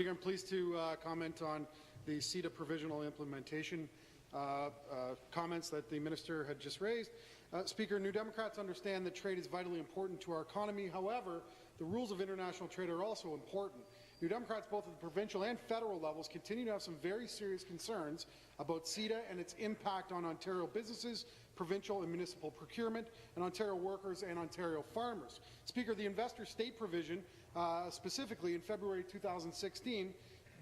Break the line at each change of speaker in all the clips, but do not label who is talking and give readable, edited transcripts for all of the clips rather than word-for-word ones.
I'm pleased to comment on the CETA provisional implementation comments that the minister had just raised. Speaker, New Democrats understand that trade is vitally important to our economy. However, the rules of international trade are also important. New Democrats, both at the provincial and federal levels, continue to have some very serious concerns about CETA and its impact on Ontario businesses, provincial and municipal procurement, and Ontario workers and Ontario farmers. Speaker, the investor state provision, specifically in February 2016,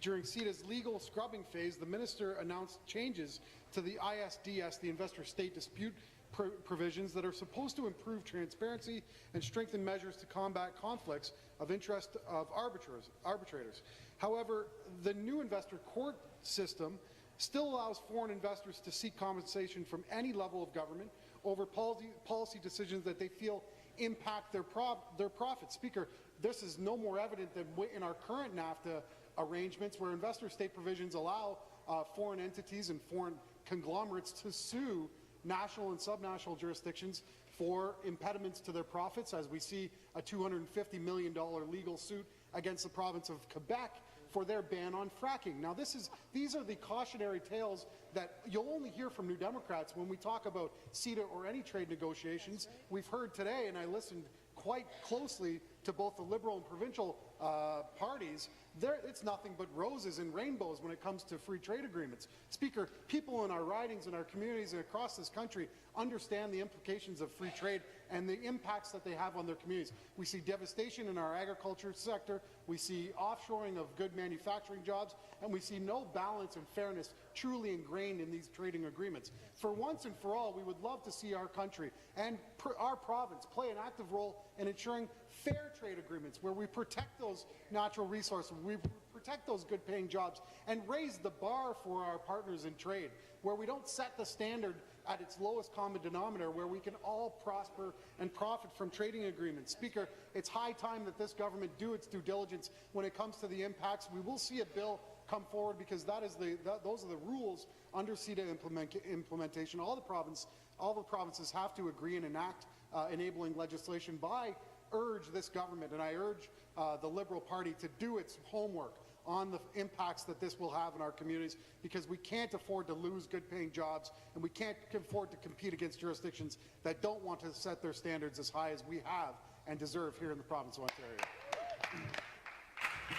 during CETA's legal scrubbing phase, the minister announced changes to the ISDS, the Investor State Dispute provisions, that are supposed to improve transparency and strengthen measures to combat conflicts of interest of arbitrators. However, the new investor court system still allows foreign investors to seek compensation from any level of government over policy decisions that they feel impact their profits. Speaker, this is no more evident than in our current NAFTA arrangements, where investor state provisions allow foreign entities and foreign conglomerates to sue national and subnational jurisdictions for impediments to their profits, as we see a $250 million legal suit against the province of Quebec for their ban on fracking. Now, these are the cautionary tales that you'll only hear from New Democrats when we talk about CETA or any trade negotiations. We've heard today, and I listened quite closely to both the Liberal and provincial parties. It's nothing but roses and rainbows when it comes to free trade agreements. Speaker, people in our ridings and our communities and across this country understand the implications of free trade and the impacts that they have on their communities. We see devastation in our agriculture sector, we see offshoring of good manufacturing jobs, and we see no balance and fairness truly ingrained in these trading agreements. For once and for all, we would love to see our country and our province play an active role in ensuring fair trade agreements where we protect those natural resources, we protect those good-paying jobs, and raise the bar for our partners in trade, where we don't set the standard at its lowest common denominator, where we can all prosper and profit from trading agreements. Speaker, it's high time that this government do its due diligence when it comes to the impacts. We will see a bill come forward, because those are the rules under CETA implementation. All the provinces have to agree and enact enabling legislation. Urge this government, and I urge the Liberal Party to do its homework on the impacts that this will have in our communities, because we can't afford to lose good-paying jobs, and we can't afford to compete against jurisdictions that don't want to set their standards as high as we have and deserve here in the province of Ontario.